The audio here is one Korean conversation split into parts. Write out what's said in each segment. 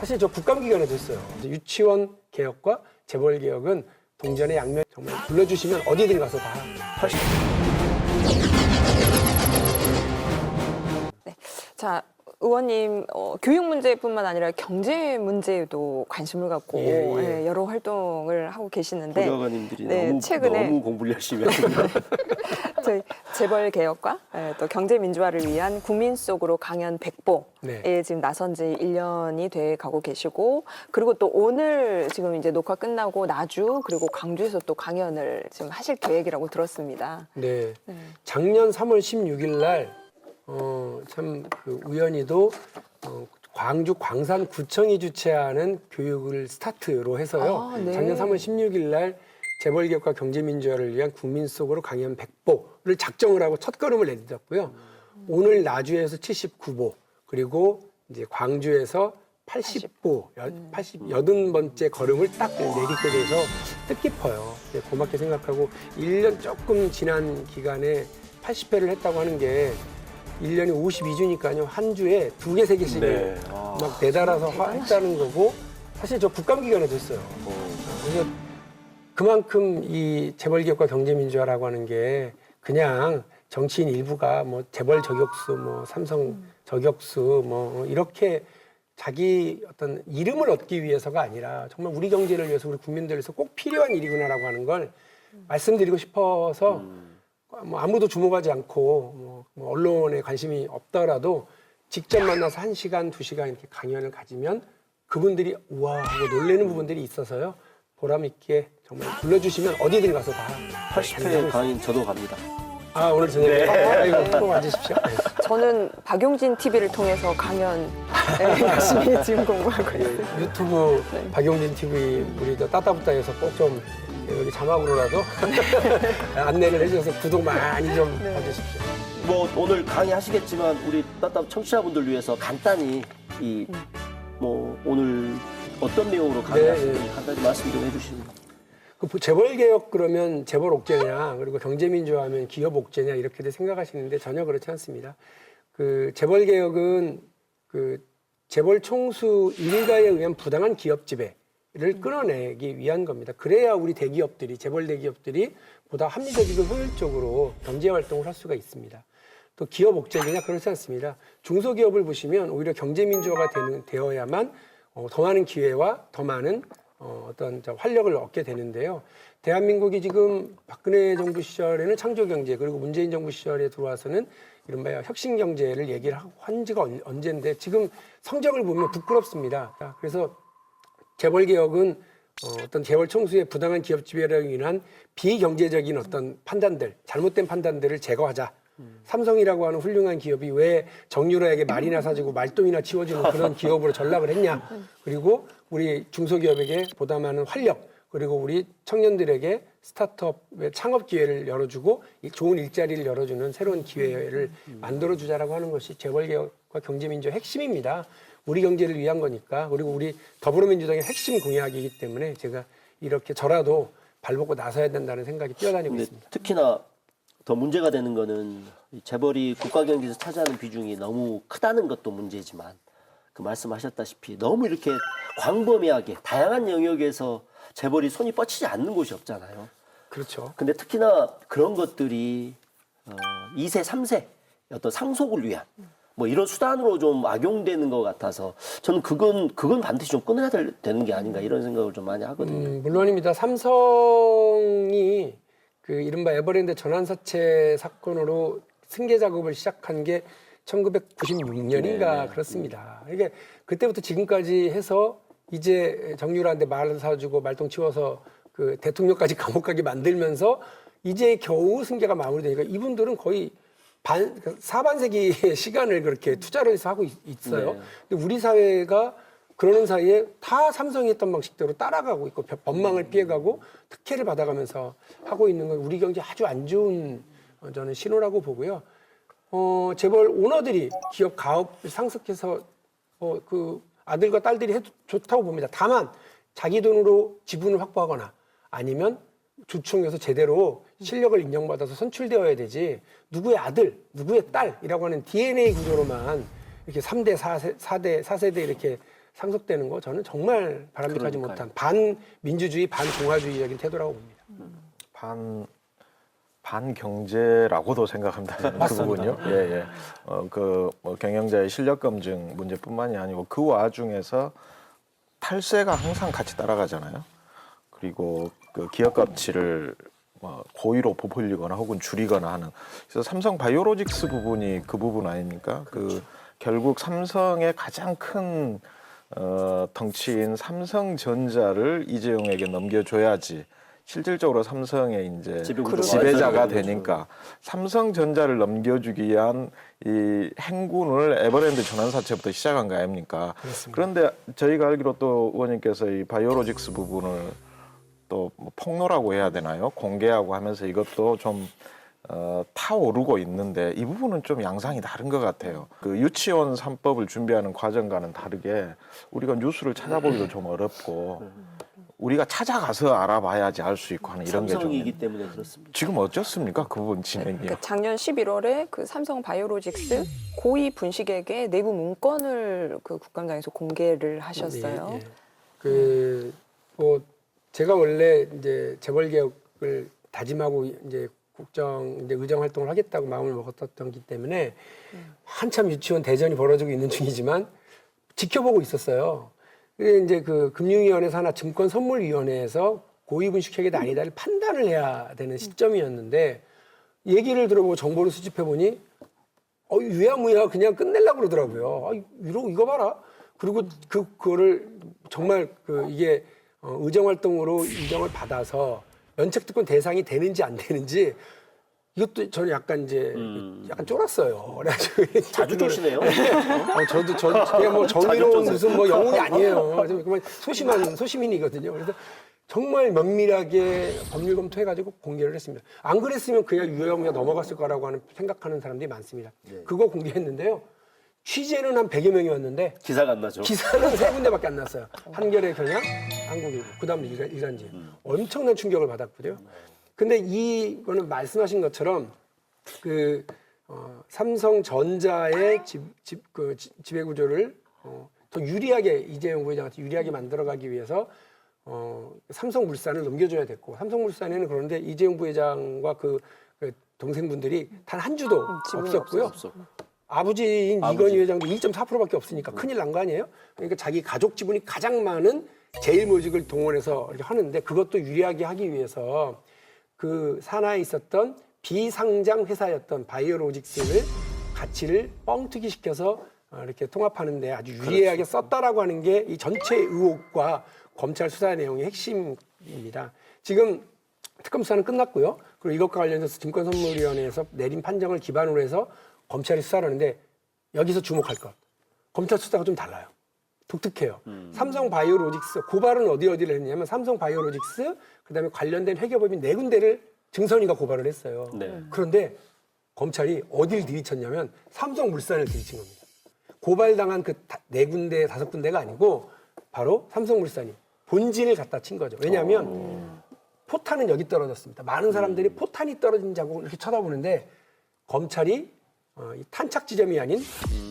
사실 저 국감기간에도 했어요. 유치원 개혁과 재벌 개혁은 동전의 양면 정말 불러주시면 어디든 가서 다 할 수 있어요. 네. 자, 의원님 교육 문제뿐만 아니라 경제 문제에도 관심을 갖고 예. 여러 활동을 하고 계시는데 보좌관님들이 네, 최근에 너무 공부를 열심히 하십니다. 저희 재벌 개혁과 또 경제 민주화를 위한 국민 속으로 강연 100보에 네. 지금 나선 지 1년이 돼 가고 계시고, 그리고 또 오늘 지금 이제 녹화 끝나고 나주 그리고 광주에서 또 강연을 지금 하실 계획이라고 들었습니다. 네. 작년 3월 16일 날 참 그 우연히도 광주 광산구청이 주최하는 교육을 스타트로 해서요. 아, 네. 작년 3월 16일 날 재벌개혁과 경제민주화를 위한 국민 속으로 강연 100보를 작정을 하고 첫걸음을 내딛었고요. 오늘 나주에서 79보, 그리고 이제 광주에서 80보, 80번째 걸음을 딱 내딛게 돼서 뜻깊어요. 네, 고맙게 생각하고 1년 조금 지난 기간에 80회를 했다고 하는 게 1년이 52주니까요. 한 주에 2개, 3개씩을 네. 막 내달아서 했다는 거고, 사실 저 국감기간에도 했어요. 그래서 그만큼 이 재벌개혁과 경제민주화라고 하는 게 그냥 정치인 일부가 뭐 재벌 저격수, 뭐 삼성 저격수, 뭐 이렇게 자기 어떤 이름을 얻기 위해서가 아니라 정말 우리 경제를 위해서 우리 국민들을 위해서 꼭 필요한 일이구나라고 하는 걸 말씀드리고 싶어서 뭐 아무도 주목하지 않고 뭐 언론에 관심이 없더라도 직접 만나서 1시간, 2시간 이렇게 강연을 가지면 그분들이 우와 하고 놀라는 부분들이 있어서요. 보람 있게 정말 불러주시면 어디든 가서 다 80회 강인 저도 갑니다. 아, 오늘 저녁에 아이고 꼭 와주십시오. 네. 저는 박용진 TV를 통해서 강연 열심히 지금 공부하고 있어요. 유튜브 박용진 TV 우리 저 따따붙다에서 꼭 좀 여기 자막으로라도 안내를 해주셔서 구독 많이 좀 해주십시오. 뭐 오늘 강의하시겠지만 우리 따따 청취자분들 위해서 간단히 이 뭐 오늘 어떤 내용으로 강의하시는지 간단히 말씀 좀 해주시면. 그 재벌 개혁 그러면 재벌 옥죄냐, 그리고 경제민주화하면 기업 옥죄냐 이렇게들 생각하시는데 전혀 그렇지 않습니다. 그 재벌 개혁은 그 재벌 총수 일가에 의한 부당한 기업 지배를 끊어내기 위한 겁니다. 그래야 우리 대기업들이 재벌 대기업들이 보다 합리적이고 효율적으로 경제 활동을 할 수가 있습니다. 또 기업 옥죄냐 그렇지 않습니다. 중소기업을 보시면 오히려 경제민주화가 되어야만 더 많은 기회와 더 많은 어떤 활력을 얻게 되는데요. 대한민국이 지금 박근혜 정부 시절에는 창조경제, 그리고 문재인 정부 시절에 들어와서는 이른바 혁신경제를 얘기를 한 지가 언젠데 지금 성적을 보면 부끄럽습니다. 그래서 재벌개혁은 어떤 재벌 총수의 부당한 기업 지배로 인한 비경제적인 어떤 판단들, 잘못된 판단들을 제거하자. 삼성이라고 하는 훌륭한 기업이 왜 정유라에게 말이나 사주고 말똥이나 치워주는 그런 기업으로 전락을 했냐. 그리고 우리 중소기업에게 보다 많은 활력, 그리고 우리 청년들에게 스타트업의 창업 기회를 열어주고 좋은 일자리를 열어주는 새로운 기회를 만들어주자라고 하는 것이 재벌개혁과 경제민주화의 핵심입니다. 우리 경제를 위한 거니까. 그리고 우리 더불어민주당의 핵심 공약이기 때문에 제가 이렇게 저라도 발벗고 나서야 된다는 생각이 뛰어다니고 있습니다. 특히나 더 문제가 되는 거는 이 재벌이 국가 경제에서 차지하는 비중이 너무 크다는 것도 문제지만, 그 말씀하셨다시피 너무 이렇게 광범위하게 다양한 영역에서 재벌이 손이 뻗치지 않는 곳이 없잖아요. 그렇죠. 근데 특히나 그런 것들이 2세, 3세 어떤 상속을 위한 뭐 이런 수단으로 좀 악용되는 것 같아서 저는 그건 반드시 좀 끊어야 되는 게 아닌가 이런 생각을 좀 많이 하거든요. 물론입니다. 삼성이 그 이른바 에버랜드 전환사채 사건으로 승계 작업을 시작한 게 1996년인가 그렇습니다. 이게 그때부터 지금까지 해서 이제 정유라한테 말을 사주고 말똥 치워서 그 대통령까지 감옥 가게 만들면서 이제 겨우 승계가 마무리되니까 이분들은 거의 사반세기의 시간을 그렇게 투자를 해서 하고 있어요. 근데 우리 사회가 그러는 사이에 다 삼성이 했던 방식대로 따라가고 있고 법망을 피해가고 특혜를 받아가면서 하고 있는 건 우리 경제 아주 안 좋은 저는 신호라고 보고요. 재벌 오너들이 기업 가업을 상속해서 그 아들과 딸들이 해도 좋다고 봅니다. 다만 자기 돈으로 지분을 확보하거나 아니면 주총에서 제대로 실력을 인정받아서 선출되어야 되지, 누구의 아들, 누구의 딸이라고 하는 DNA 구조로만 이렇게 3대, 4세대 이렇게 상속되는 거 저는 정말 바람직하지 그러니까요. 못한 반민주주의, 반공화주의적인 태도라고 봅니다. 반경제라고도 생각합니다. 그 부분요. 예, 예. 뭐 경영자의 실력 검증 문제뿐만이 아니고 그 와중에서 탈세가 항상 같이 따라가잖아요. 그리고 그 기업 가치를 뭐 고의로 부풀리거나 혹은 줄이거나 하는. 그래서 삼성 바이오로직스 부분이 그 부분 아닙니까? 그 결국 삼성의 가장 큰 덩치인 삼성전자를 이재용에게 넘겨줘야지. 실질적으로 삼성의 이제 지배자가 되니까 삼성전자를 넘겨주기 위한 이 행군을 에버랜드 전환사채부터 시작한 거 아닙니까? 그렇습니다. 그런데 저희가 알기로 또 의원님께서 이 바이오로직스 부분을 또뭐 폭로라고 해야 되나요? 공개하고 하면서 이것도 좀 타오르고 있는데 이 부분은 좀 양상이 다른 것 같아요. 그 유치원 3법을 준비하는 과정과는 다르게 우리가 뉴스를 찾아보기도 좀 어렵고 우리가 찾아가서 알아봐야지 알 수 있고 하는 이런 게 좀 삼성이기 때문에 그렇습니다. 지금 어떻습니까? 그 부분 진행이요. 그러니까 작년 11월에 그 삼성 바이오로직스 고위 분식에게 내부 문건을 그 국감장에서 공개를 하셨어요. 예, 예. 뭐 제가 원래 이제 재벌 개혁을 다짐하고 이제 이제 의정 활동을 하겠다고 마음을 먹었었기 때문에 한참 유치원 대전이 벌어지고 있는 중이지만 지켜보고 있었어요. 근데 이제 그 금융위원회 산하 증권선물위원회에서 고위분식회계다 아니다를 판단을 해야 되는 시점이었는데 얘기를 들어보고 정보를 수집해 보니 유야무야 그냥 끝내려고 그러더라고요. 이거 봐라. 그리고 그거를 정말 이게 의정 활동으로 인정을 받아서 면책특권 대상이 되는지 안 되는지 이것도 저는 약간 이제 약간 쫄았어요. 그래가지고 자주 쫓시네요. 저도 그냥 뭐 정의로운 무슨 뭐 영웅이 아니에요. 그냥 소시민이거든요. 그래서 정말 면밀하게 법률 검토해가지고 공개를 했습니다. 안 그랬으면 그냥 유야무야 넘어갔을 거라고 생각하는 사람들이 많습니다. 그거 공개했는데요. 취재는 한 100여 명이 왔는데 기사가 안 나죠. 기사는 3군데밖에 안 났어요. 한겨레 경향, 한국일보, 그다음에 일간지. 엄청난 충격을 받았거든요. 근데 이거는 말씀하신 것처럼 삼성전자의 지배 구조를 더 유리하게 이재용 부회장한테 유리하게 만들어가기 위해서 삼성물산을 넘겨줘야 됐고 삼성물산에는 그런데 이재용 부회장과 그 동생분들이 단 한 주도 없었고요. 아버지인 이건희 회장도 1.4%밖에 없으니까 큰일 난 거 아니에요? 그러니까 자기 가족 지분이 가장 많은 제일모직을 동원해서 이렇게 하는데 그것도 유리하게 하기 위해서 그 산하에 있었던 비상장 회사였던 바이오로직스를 가치를 뻥튀기 시켜서 이렇게 통합하는데 아주 유리하게 썼다라고 하는 게 이 전체 의혹과 검찰 수사 내용의 핵심입니다. 지금 특검 수사는 끝났고요. 그리고 이것과 관련해서 증권선물위원회에서 내린 판정을 기반으로 해서 검찰이 수사를 하는데 여기서 주목할 것. 검찰 수사가 좀 달라요. 독특해요. 삼성 바이오로직스 고발은 어디를 했냐면 삼성 바이오로직스 그다음에 관련된 회계법인 4군데를 증선이가 고발을 했어요. 네. 그런데 검찰이 어디를 들이쳤냐면 삼성물산을 들이친 겁니다. 고발당한 그 4군데, 5군데가 아니고 바로 삼성물산이 본진을 갖다 친 거죠. 왜냐하면 포탄은 여기 떨어졌습니다. 많은 사람들이 포탄이 떨어진 자국을 이렇게 쳐다보는데 검찰이 이 탄착 지점이 아닌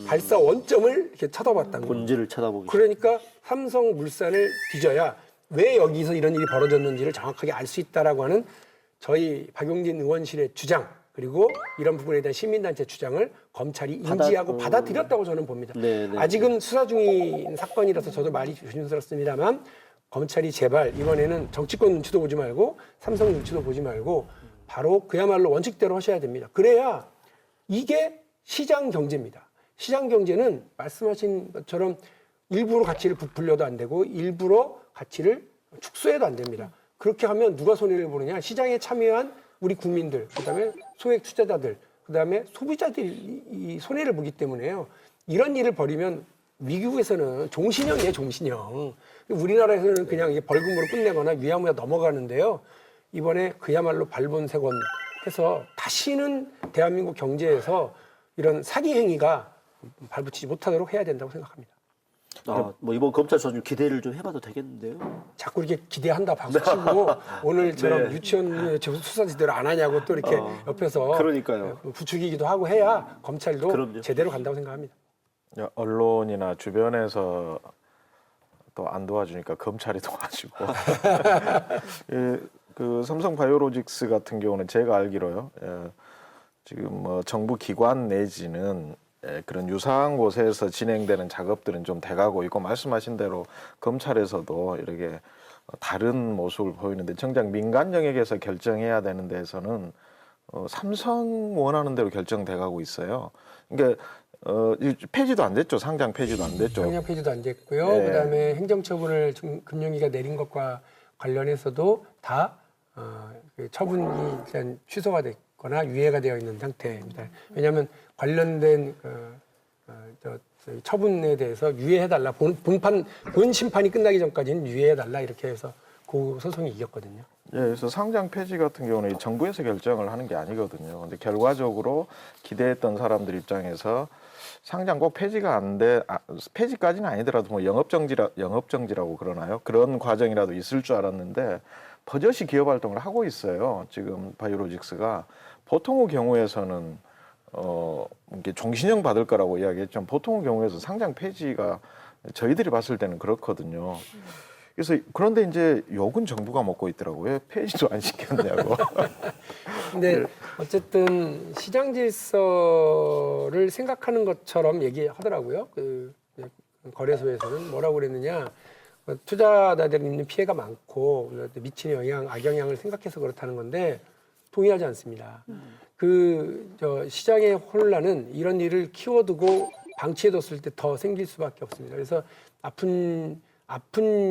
발사 원점을 이렇게 쳐다봤다는 거예요. 본질을 쳐다보기. 그러니까 삼성물산을 뒤져야 왜 여기서 이런 일이 벌어졌는지를 정확하게 알 수 있다라고 하는 저희 박용진 의원실의 주장 그리고 이런 부분에 대한 시민단체 주장을 검찰이 인지하고 받아들였다고 저는 봅니다. 네네. 아직은 수사 중인 사건이라서 저도 말이 조심스럽습니다만 검찰이 제발 이번에는 정치권 눈치도 보지 말고 삼성 눈치도 보지 말고 바로 그야말로 원칙대로 하셔야 됩니다. 그래야 이게 시장 경제입니다. 시장 경제는 말씀하신 것처럼 일부러 가치를 부풀려도 안 되고 일부러 가치를 축소해도 안 됩니다. 그렇게 하면 누가 손해를 보느냐? 시장에 참여한 우리 국민들, 그다음에 소액 투자자들, 그다음에 소비자들이 이 손해를 보기 때문에요. 이런 일을 벌이면 미국에서는 종신형이에요, 종신형. 우리나라에서는 그냥 이게 벌금으로 끝내거나 위야무야 넘어가는데요. 이번에 그야말로 발본색원 해서 다시는 대한민국 경제에서 이런 사기 행위가 발붙이지 못하도록 해야 된다고 생각합니다. 뭐 이번 검찰 수사 좀 기대를 좀 해봐도 되겠는데요. 자꾸 이렇게 기대한다 박수치고 오늘처럼 유치원 수사 제대로 안 하냐고 또 이렇게 옆에서 그러니까요. 부추기기도 하고 해야 검찰도 그럼요. 제대로 간다고 생각합니다. 언론이나 주변에서 또 안 도와주니까 검찰이 도와주고. 예, 그 삼성 바이오로직스 같은 경우는 제가 알기로요. 지금 뭐 정부 기관 내지는 그런 유사한 곳에서 진행되는 작업들은 좀 돼가고 있고 말씀하신 대로 검찰에서도 이렇게 다른 모습을 보이는데 정작 민간 영역에서 결정해야 되는 데에서는 삼성 원하는 대로 결정돼가고 있어요. 그러니까 폐지도 안 됐죠. 상장 폐지도 안 됐죠. 상장 폐지도 안 됐고요. 네. 그다음에 행정처분을 금융위가 내린 것과 관련해서도 다 그 처분이 일단 취소가 됐거나 유예가 되어 있는 상태입니다. 왜냐하면 관련된 처분에 대해서 유예해달라. 본 심판이 끝나기 전까지는 유예해달라 이렇게 해서 그 소송이 이겼거든요. 예, 그래서 상장 폐지 같은 경우는 정부에서 결정을 하는 게 아니거든요. 근데 결과적으로 기대했던 사람들 입장에서 상장 꼭 폐지가 안 돼, 폐지까지는 아니더라도 뭐 영업정지라고 그러나요? 그런 과정이라도 있을 줄 알았는데 버젓이 기업 활동을 하고 있어요. 지금 바이오로직스가 보통의 경우에서는 이게 종신형 받을 거라고 이야기했지만 보통의 경우에서 상장 폐지가 저희들이 봤을 때는 그렇거든요. 그래서 그런데 이제 욕은 정부가 먹고 있더라고요. 왜 폐지도 안 시켰냐고. 근데 어쨌든 시장 질서를 생각하는 것처럼 얘기하더라고요. 그 거래소에서는 뭐라고 그랬느냐. 투자자들이 있는 피해가 많고 미치는 악영향을 생각해서 그렇다는 건데 동의하지 않습니다. 시장의 혼란은 이런 일을 키워두고 방치해뒀을 때 더 생길 수밖에 없습니다. 그래서 아픈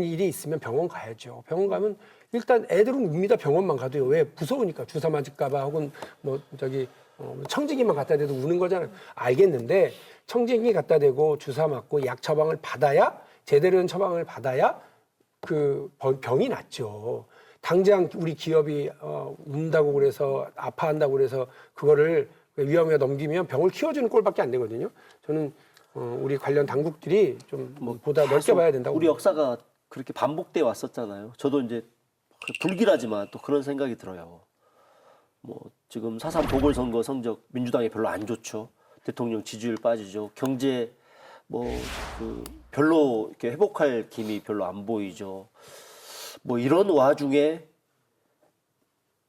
일이 있으면 병원 가야죠. 병원 가면 일단 애들은 웁니다. 병원만 가도요. 왜? 무서우니까 주사 맞을까봐 혹은 청진기만 갖다 대도 우는 거잖아요. 알겠는데 청진기 갖다 대고 주사 맞고 약 처방을 받아야 제대로 된 처방을 받아야 그 병이 낫죠. 당장 우리 기업이 운다고 그래서 아파한다고 그래서 그거를 위험에 넘기면 병을 키워주는 꼴밖에 안 되거든요. 저는 우리 관련 당국들이 좀 보다 넓게 봐야 된다고. 우리 역사가 그렇게 반복돼 왔었잖아요. 저도 이제 불길하지만 또 그런 생각이 들어요. 뭐 지금 4.3 보궐선거 성적 민주당이 별로 안 좋죠. 대통령 지지율 빠지죠. 경제 별로 이렇게 회복할 기미 별로 안 보이죠. 뭐 이런 와중에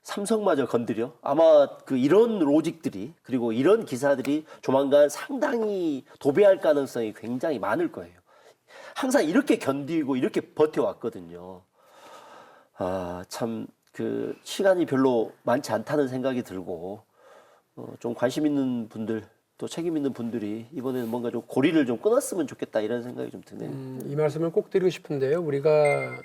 삼성마저 건드려 아마 이런 로직들이 그리고 이런 기사들이 조만간 상당히 도배할 가능성이 굉장히 많을 거예요. 항상 이렇게 견디고 이렇게 버텨왔거든요. 참 시간이 별로 많지 않다는 생각이 들고 좀 관심 있는 분들 또 책임 있는 분들이 이번에는 뭔가 좀 고리를 좀 끊었으면 좋겠다 이런 생각이 좀 드네요. 이 말씀을 꼭 드리고 싶은데요. 우리가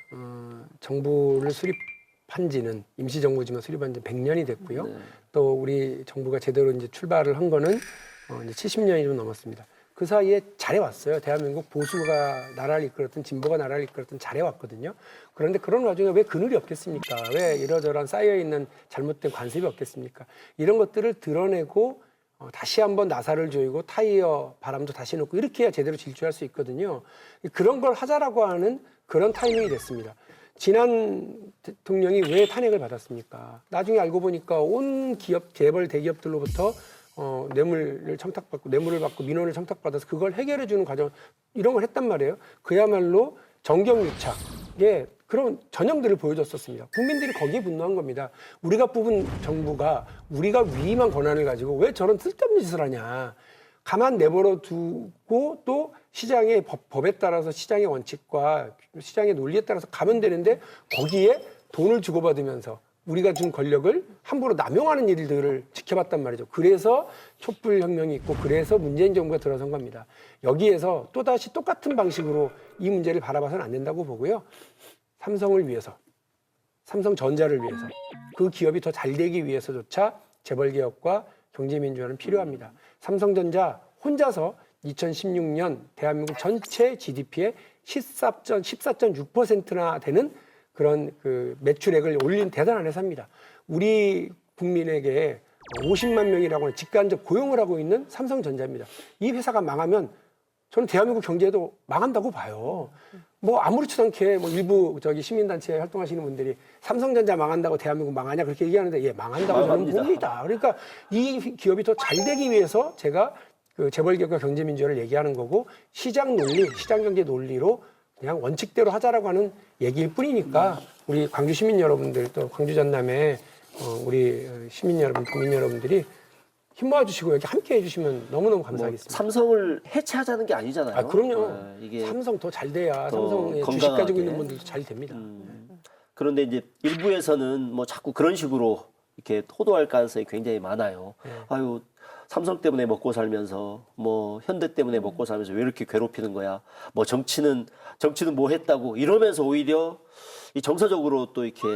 정부를 수립한 지는 임시정부지만 수립한 지 100년이 됐고요. 네. 또 우리 정부가 제대로 이제 출발을 한 거는 이제 70년이 좀 넘었습니다. 그 사이에 잘해왔어요. 대한민국 보수가 나라를 이끌었든 진보가 나라를 이끌었든 잘해왔거든요. 그런데 그런 와중에 왜 그늘이 없겠습니까? 왜 이러저러한 쌓여있는 잘못된 관습이 없겠습니까? 이런 것들을 드러내고 다시 한번 나사를 조이고 타이어 바람도 다시 넣고 이렇게 해야 제대로 질주할 수 있거든요. 그런 걸 하자라고 하는 그런 타이밍이 됐습니다. 지난 대통령이 왜 탄핵을 받았습니까? 나중에 알고 보니까 온 기업, 재벌 대기업들로부터 뇌물을 받고 민원을 청탁받아서 그걸 해결해 주는 과정 이런 걸 했단 말이에요. 그야말로 정경유착의 그런 전형들을 보여줬었습니다. 국민들이 거기에 분노한 겁니다. 우리가 뽑은 정부가 우리가 위임한 권한을 가지고 왜 저런 쓸데없는 짓을 하냐. 가만 내버려 두고 또 시장의 법에 따라서 시장의 원칙과 시장의 논리에 따라서 가면 되는데 거기에 돈을 주고받으면서 우리가 준 권력을 함부로 남용하는 일들을 지켜봤단 말이죠. 그래서 촛불혁명이 있고 그래서 문재인 정부가 들어선 겁니다. 여기에서 또다시 똑같은 방식으로 이 문제를 바라봐서는 안 된다고 보고요. 삼성을 위해서, 삼성전자를 위해서, 그 기업이 더 잘 되기 위해서조차 재벌개혁과 경제민주화는 필요합니다. 삼성전자 혼자서 2016년 대한민국 전체 GDP의 14.6%나 되는 그런 매출액을 올린 대단한 회사입니다. 우리 국민에게 50만 명이라고 하는 직간접 고용을 하고 있는 삼성전자입니다. 이 회사가 망하면 저는 대한민국 경제도 망한다고 봐요. 뭐 아무렇지도 않게 일부 시민단체에 활동하시는 분들이 삼성전자 망한다고 대한민국 망하냐 그렇게 얘기하는데 예, 망한다고 저는 봅니다. 그러니까 이 기업이 더 잘 되기 위해서 제가 재벌개혁과 경제민주화를 얘기하는 거고 시장 논리, 시장경제 논리로 그냥 원칙대로 하자라고 하는 얘기일 뿐이니까 우리 광주 시민 여러분들 또 광주 전남의 우리 시민 여러분, 국민 여러분들이 힘 모아주시고 여기 함께 해주시면 너무너무 감사하겠습니다. 삼성을 해체하자는 게 아니잖아요. 아, 그럼요. 이게 삼성 더 잘 돼야 더 삼성의 주식 건강하게. 가지고 있는 분들도 잘 됩니다. 그런데 이제 일부에서는 뭐 자꾸 그런 식으로 이렇게 호도할 가능성이 굉장히 많아요. 네. 아유, 삼성 때문에 먹고 살면서 뭐 현대 때문에 먹고 살면서 왜 이렇게 괴롭히는 거야? 뭐 정치는 뭐 했다고 이러면서 오히려 이 정서적으로 또 이렇게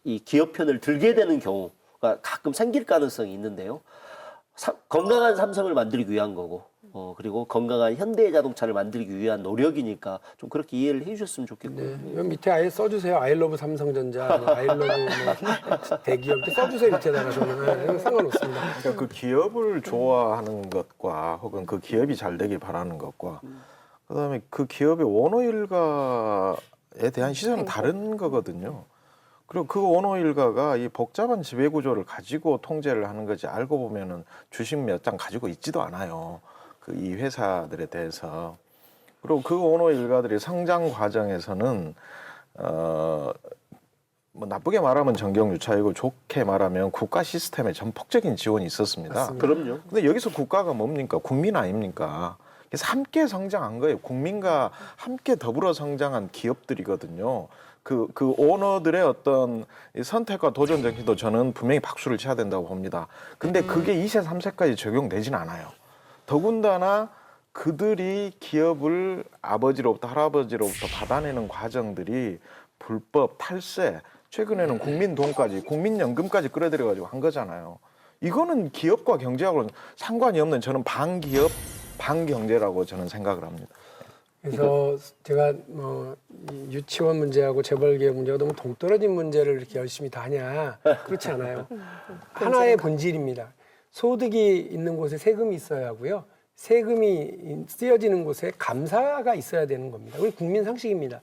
이 기업 편을 들게 되는 경우가 가끔 생길 가능성이 있는데요. 건강한 삼성을 만들기 위한 거고, 그리고 건강한 현대 자동차를 만들기 위한 노력이니까 좀 그렇게 이해를 해주셨으면 좋겠고요. 네. 여기 밑에 아예 써주세요. 아이러브 삼성전자, 아이러브 뭐 대기업 이렇게 써주세요. 밑에다가 저는 네, 상관없습니다. 그러니까 그 기업을 좋아하는 것과 혹은 그 기업이 잘 되길 바라는 것과 그다음에 그 기업의 원호 일가에 대한 시선은 다른 거거든요. 그리고 그 원호 일가가 이 복잡한 지배 구조를 가지고 통제를 하는 거지 알고 보면은 주식 몇 장 가지고 있지도 않아요. 그 이 회사들에 대해서. 그리고 그 원호 일가들이 성장 과정에서는 뭐 나쁘게 말하면 정경유착이고 좋게 말하면 국가 시스템에 전폭적인 지원이 있었습니다. 맞습니다. 그럼요. 근데 여기서 국가가 뭡니까? 국민 아닙니까? 그래서 함께 성장한 거예요. 국민과 함께 더불어 성장한 기업들이거든요. 그 오너들의 어떤 이 선택과 도전 정신도 저는 분명히 박수를 쳐야 된다고 봅니다. 근데 그게 2세, 3세까지 적용되진 않아요. 더군다나 그들이 기업을 아버지로부터 할아버지로부터 받아내는 과정들이 불법, 탈세, 최근에는 국민 돈까지, 국민연금까지 끌어들여가지고 한 거잖아요. 이거는 기업과 경제하고는 상관이 없는 저는 반기업, 반경제라고 저는 생각을 합니다. 그래서 제가 이 유치원 문제하고 재벌개혁 문제가 너무 동떨어진 문제를 이렇게 열심히 다 하냐 그렇지 않아요. 하나의 본질입니다. 소득이 있는 곳에 세금이 있어야 하고요. 세금이 쓰여지는 곳에 감사가 있어야 되는 겁니다. 우리 국민 상식입니다.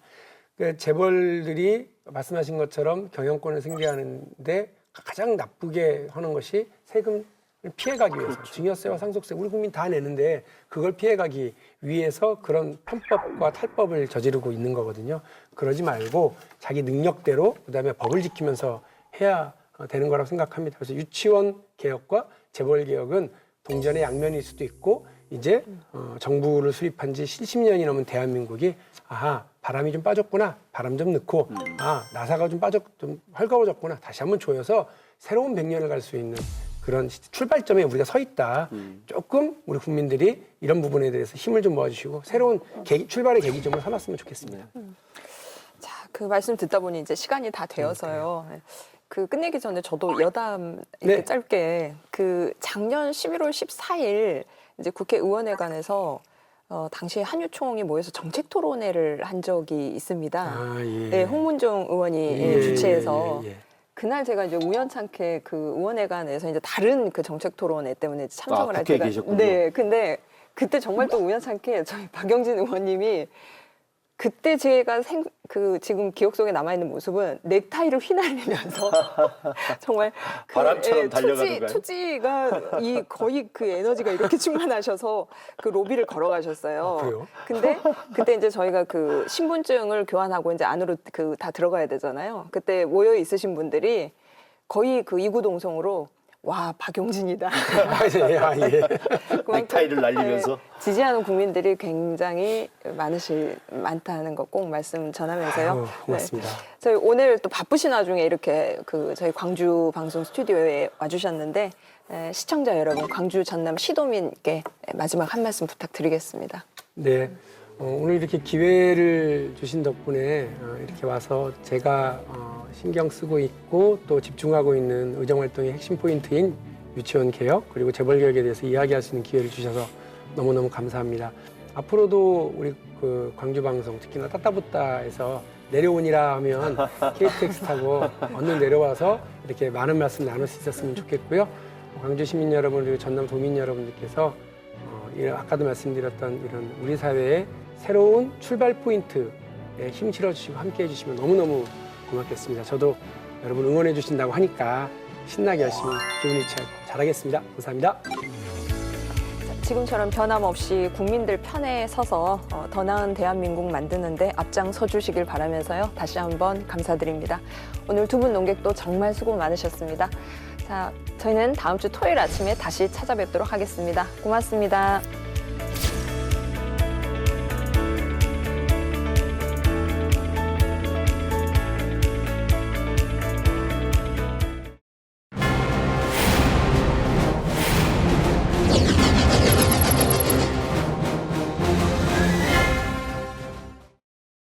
그러니까 재벌들이 말씀하신 것처럼 경영권을 승계하는데 가장 나쁘게 하는 것이 세금을 피해가기 위해서 증여세와 상속세 우리 국민 다 내는데 그걸 피해가기 위해서 그런 편법과 탈법을 저지르고 있는 거거든요. 그러지 말고 자기 능력대로 그다음에 법을 지키면서 해야 되는 거라고 생각합니다. 그래서 유치원 개혁과 재벌 개혁은 동전의 양면일 수도 있고 이제 정부를 수립한 지 70년이 넘은 대한민국이 아하 바람이 좀 빠졌구나 바람 좀 넣고 나사가 좀 헐거워졌구나 다시 한번 조여서 새로운 100년을 갈 수 있는 그런 출발점에 우리가 서 있다. 조금 우리 국민들이 이런 부분에 대해서 힘을 좀 모아주시고 새로운 출발의 계기점을 삼았으면 좋겠습니다. 자, 그 말씀 듣다 보니 이제 시간이 다 되어서요. 그 끝내기 전에 저도 여담 이렇게 네. 짧게 그 작년 11월 14일 이제 국회의원회관에서 당시 한유총이 모여서 정책 토론회를 한 적이 있습니다. 예. 네, 홍문종 의원이 예, 주최해서 예. 그날 제가 이제 우연찮게 그 의원회관에서 이제 다른 그 정책 토론회 때문에 이제 참석을 할 국회에 때가 계셨군요. 네, 근데 그때 정말 또 우연찮게 저희 박영진 의원님이 그때 제가 지금 기억 속에 남아있는 모습은 넥타이를 휘날리면서 정말 바람처럼 달려가는 거예요? 투지가 거의 그 에너지가 이렇게 충만하셔서 그 로비를 걸어가셨어요. 그래요? 근데 그때 이제 저희가 그 신분증을 교환하고 이제 안으로 다 들어가야 되잖아요. 그때 모여 있으신 분들이 거의 그 이구동성으로 와 박용진이다. 예. 넥타이를 날리면서 지지하는 국민들이 굉장히 많다는 거 꼭 말씀 전하면서요. 아유, 고맙습니다. 저희 오늘 또 바쁘신 와중에 이렇게 저희 광주 방송 스튜디오에 와주셨는데 시청자 여러분, 광주 전남 시도민께 마지막 한 말씀 부탁드리겠습니다. 네. 오늘 이렇게 기회를 주신 덕분에 이렇게 와서 제가 신경 쓰고 있고 또 집중하고 있는 의정활동의 핵심 포인트인 유치원 개혁 그리고 재벌 개혁에 대해서 이야기할 수 있는 기회를 주셔서 너무너무 감사합니다. 앞으로도 우리 그 광주 방송 특히나 따따붙다에서 내려오니라 하면 KTX 타고 얼른 내려와서 이렇게 많은 말씀 나눌 수 있었으면 좋겠고요. 광주 시민 여러분 그리고 전남 도민 여러분들께서 아까도 말씀드렸던 이런 우리 사회의 새로운 출발 포인트에 힘 실어주시고 함께 해주시면 너무너무 고맙겠습니다. 저도 여러분 응원해 주신다고 하니까 신나게 열심히 기분 유치하고 잘하겠습니다. 감사합니다. 지금처럼 변함없이 국민들 편에 서서 더 나은 대한민국 만드는데 앞장서 주시길 바라면서요. 다시 한번 감사드립니다. 오늘 두 분 논객도 정말 수고 많으셨습니다. 자, 저희는 다음 주 토요일 아침에 다시 찾아뵙도록 하겠습니다. 고맙습니다.